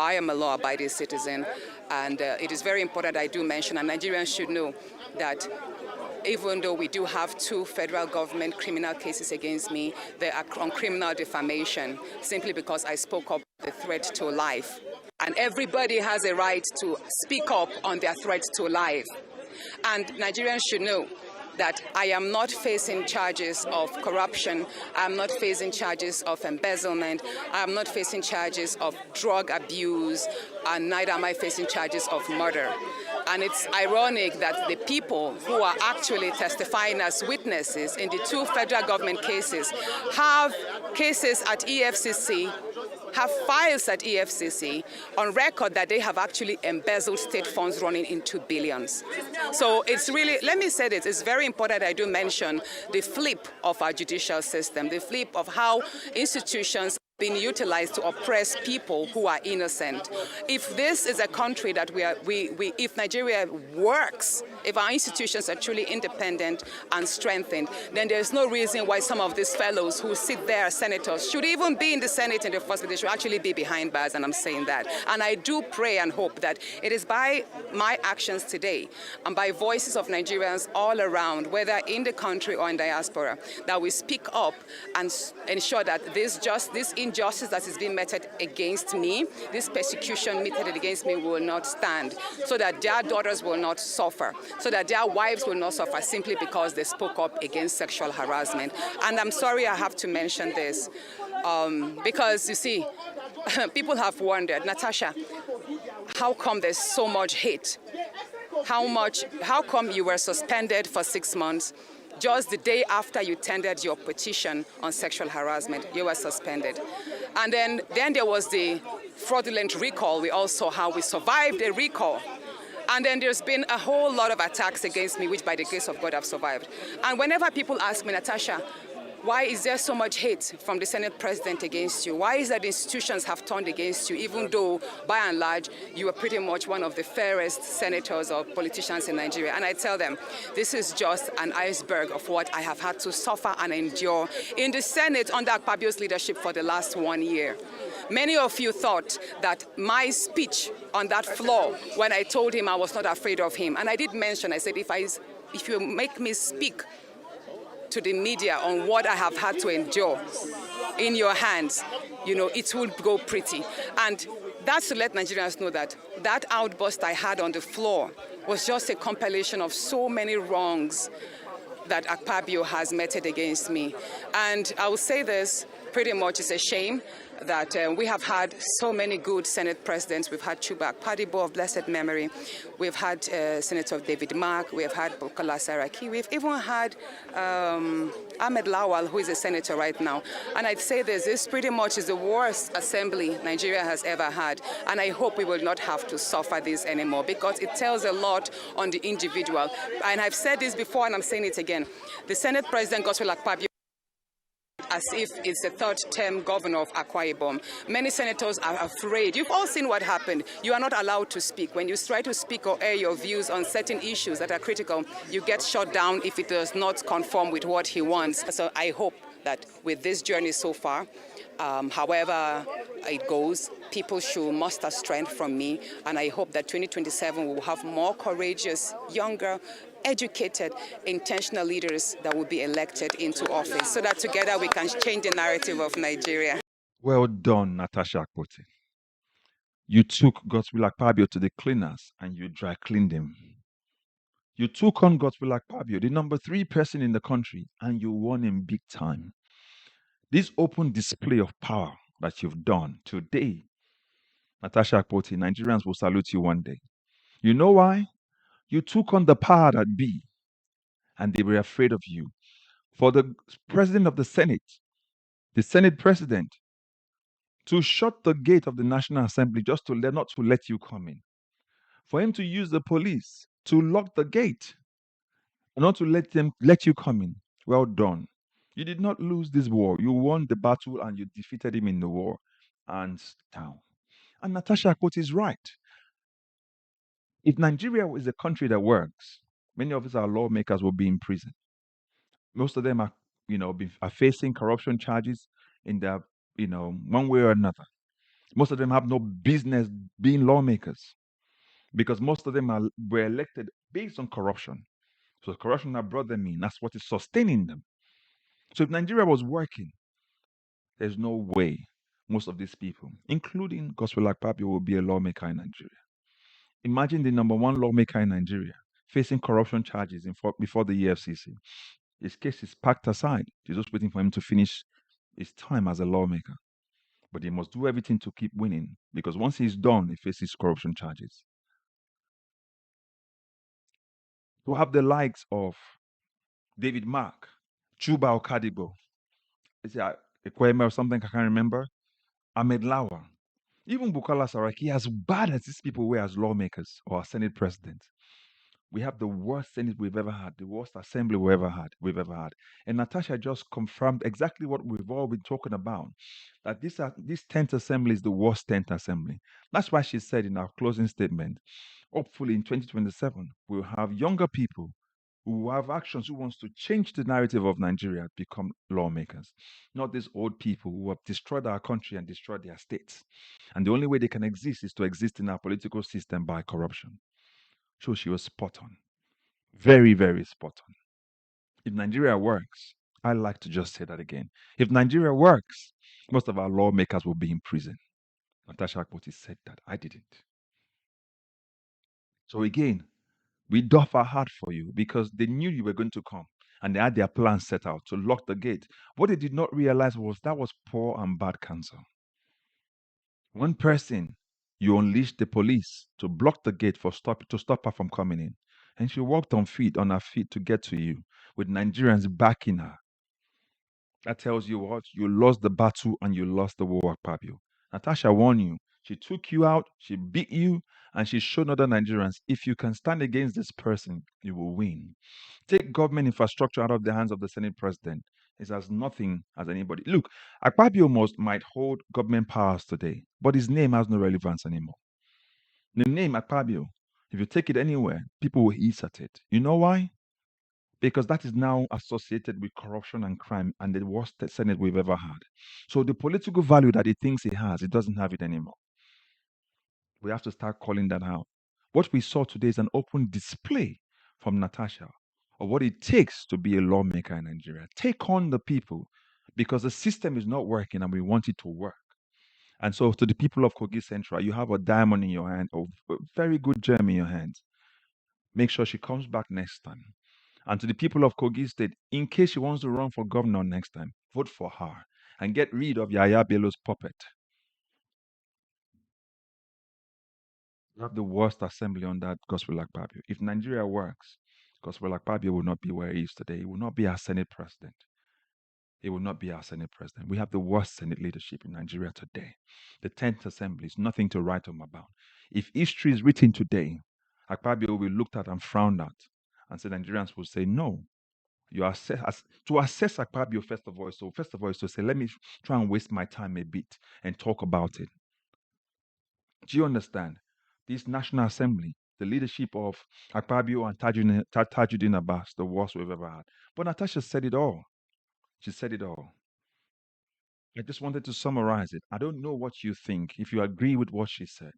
I am a law-abiding citizen, and it is very important I do mention, and Nigerians should know that even though we do have 2 federal government criminal cases against me, they are on criminal defamation, simply because I spoke up the threat to life. And everybody has a right to speak up on their threat to life. And Nigerians should know that I am not facing charges of corruption, I am not facing charges of embezzlement, I am not facing charges of drug abuse, and neither am I facing charges of murder. And it's ironic that the people who are actually testifying as witnesses in the 2 federal government cases have cases at EFCC, have files at EFCC on record that they have actually embezzled state funds running into billions. So it's really, let me say this, it's very important I do mention the flip of our judicial system, the flip of how institutions being utilized to oppress people who are innocent. If this is a country that if Nigeria works, if our institutions are truly independent and strengthened, then there's no reason why some of these fellows who sit there as senators should even be in the Senate in the first place. They should actually be behind bars, and I'm saying that. And I do pray and hope that it is by my actions today and by voices of Nigerians all around, whether in the country or in diaspora, that we speak up and ensure that this injustice that is being meted against me, this persecution meted against me will not stand, so that their daughters will not suffer, so that their wives will not suffer simply because they spoke up against sexual harassment. And I'm sorry I have to mention this, because you see, people have wondered, Natasha, how come there's so much hate? How come you were suspended for 6 months? Just the day after you tendered your petition on sexual harassment, you were suspended. And then there was the fraudulent recall. We all saw how we survived the recall. And then there's been a whole lot of attacks against me, which by the grace of God I've survived. And whenever people ask me, Natasha, why is there so much hate from the Senate president against you? Why is that institutions have turned against you, even though, by and large, you are pretty much one of the fairest senators or politicians in Nigeria? And I tell them, this is just an iceberg of what I have had to suffer and endure in the Senate under Akpabio's leadership for the last 1 year. Many of you thought that my speech on that floor, when I told him I was not afraid of him, and I did mention, I said, if you make me speak to the media on what I have had to endure in your hands, you know, it will go pretty. And that's to let Nigerians know that that outburst I had on the floor was just a compilation of so many wrongs that Akpabio has meted against me. And I will say this, pretty much it's a shame that we have had so many good Senate presidents. We've had Chuba Akpabio of blessed memory. We've had Senator David Mark. We've had Bukola Saraki. We've even had Ahmed Lawal, who is a senator right now. And I'd say this pretty much is the worst assembly Nigeria has ever had. And I hope we will not have to suffer this anymore, because it tells a lot on the individual. And I've said this before, and I'm saying it again. The Senate President, Godswill Akpabio, as if it's the 3rd-term governor of Akwa Ibom. Many senators are afraid. You've all seen what happened. You are not allowed to speak. When you try to speak or air your views on certain issues that are critical, you get shut down if it does not conform with what he wants. So I hope that with this journey so far, however it goes, people should muster strength from me, and I hope that 2027 we will have more courageous, younger, educated, intentional leaders that will be elected into office, so that together we can change the narrative of Nigeria. Well done, Natasha Akpoti. You took Godswill Akpabio to the cleaners and you dry cleaned him. You took on Godswill Akpabio, the number 3 person in the country, and you won him big time. This open display of power that you've done today, Natasha Akpoti, Nigerians will salute you one day. You know why? You took on the power that be, and they were afraid of you. For the president of the Senate president, to shut the gate of the National Assembly just to not to let you come in. For him to use the police to lock the gate, not to let you come in. Well done. You did not lose this war. You won the battle and you defeated him in the war. Hands down. And Natasha Akpoti is right. If Nigeria is a country that works, many of us, our lawmakers, will be in prison. Most of them are, are facing corruption charges in their, one way or another. Most of them have no business being lawmakers because most of them were elected based on corruption. So corruption that brought them in, that's what is sustaining them. So if Nigeria was working, there's no way most of these people, including Godswill Akpabio, will be a lawmaker in Nigeria. Imagine the number one lawmaker in Nigeria facing corruption charges before the EFCC. His case is packed aside. They're just waiting for him to finish his time as a lawmaker. But he must do everything to keep winning because once he's done, he faces corruption charges. To have the likes of David Mark, Chuba Okadibo, is it Ekweme or something I can't remember, Ahmed Lawa, even Bukola Saraki, as bad as these people were as lawmakers or as Senate presidents, we have the worst Senate we've ever had, the worst assembly we've ever had. And Natasha just confirmed exactly what we've all been talking about, that this 10th assembly is the worst 10th assembly. That's why she said in our closing statement, hopefully in 2027, we'll have younger people who have actions, who wants to change the narrative of Nigeria, become lawmakers. Not these old people who have destroyed our country and destroyed their states. And the only way they can exist is to exist in our political system by corruption. So she was spot on. Very, very spot on. If Nigeria works, I like to just say that again. If Nigeria works, most of our lawmakers will be in prison. Natasha Akpoti said that. I didn't. So again, we doff our heart for you because they knew you were going to come and they had their plans set out to lock the gate. What they did not realize was that was poor and bad counsel. One person, you unleashed the police to block the gate to stop her from coming in. And she walked on her feet to get to you with Nigerians backing her. That tells you what? You lost the battle and you lost the war, Akpabio. Natasha warned you. She took you out, she beat you, and she showed other Nigerians if you can stand against this person, you will win. Take government infrastructure out of the hands of the Senate president. It has nothing as anybody. Look, Akpabio might hold government powers today, but his name has no relevance anymore. The name Akpabio, if you take it anywhere, people will hiss at it. You know why? Because that is now associated with corruption and crime and the worst Senate we've ever had. So the political value that he thinks he has, he doesn't have it anymore. We have to start calling that out. What we saw today is an open display from Natasha of what it takes to be a lawmaker in Nigeria. Take on the people because the system is not working and we want it to work. And so to the people of Kogi Central, you have a diamond in your hand, a very good gem in your hands. Make sure she comes back next time. And to the people of Kogi State, in case she wants to run for governor next time, vote for her and get rid of Yaya Bello's puppet. You have the worst assembly on that Godswill Akpabio. If Nigeria works, Godswill Akpabio will not be where he is today. He will not be our Senate president. He will not be our Senate president. We have the worst Senate leadership in Nigeria today. The 10th assembly is nothing to write home about. If history is written today, Akpabio will be looked at and frowned at, and so Nigerians will say, no, to assess Akpabio, first of all, is to say, let me try and waste my time a bit and talk about it. Do you understand? This National Assembly, the leadership of Akpabio and Tajuddin Abbas, the worst we've ever had. But Natasha said it all. She said it all. I just wanted to summarize it. I don't know what you think, if you agree with what she said.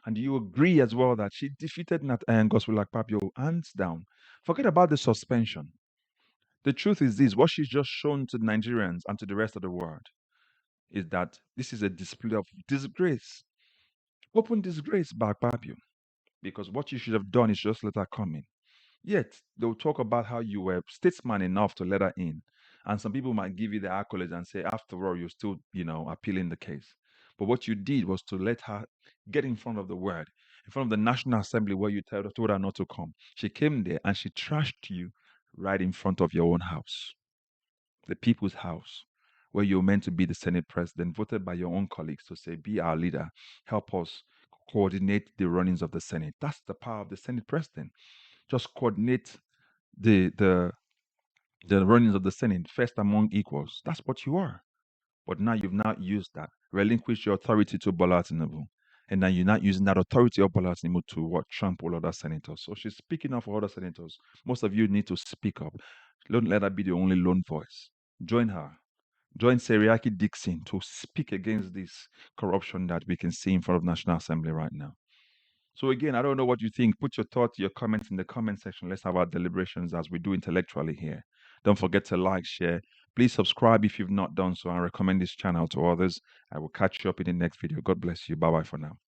And do you agree as well that she defeated Godswill Akpabio hands down? Forget about the suspension. The truth is this, what she's just shown to Nigerians and to the rest of the world is that this is a display of disgrace. Open disgrace by Akpabio. Because what you should have done is just let her come in. Yet, they'll talk about how you were statesman enough to let her in. And some people might give you the accolades and say, after all, you're still, appealing the case. But what you did was to let her get in front of the word, in front of the National Assembly where you told her not to come. She came there and she trashed you right in front of your own house, the people's house, where you're meant to be the Senate president, voted by your own colleagues to say, be our leader, help us coordinate the runnings of the Senate. That's the power of the Senate president. Just coordinate the runnings of the Senate first among equals. That's what you are. But now you've not used that. Relinquish your authority to Bola Tinubu. And now you're not using that authority of Bola Tinubu to trample other senators. So she's speaking up for other senators. Most of you need to speak up. Don't let her be the only lone voice. Join her. Join Seriaki Dixon to speak against this corruption that we can see in front of National Assembly right now. So again, I don't know what you think. Put your thoughts, your comments in the comment section. Let's have our deliberations as we do intellectually here. Don't forget to like, share. Please subscribe if you've not done so, and recommend this channel to others. I will catch you up in the next video. God bless you. Bye-bye for now.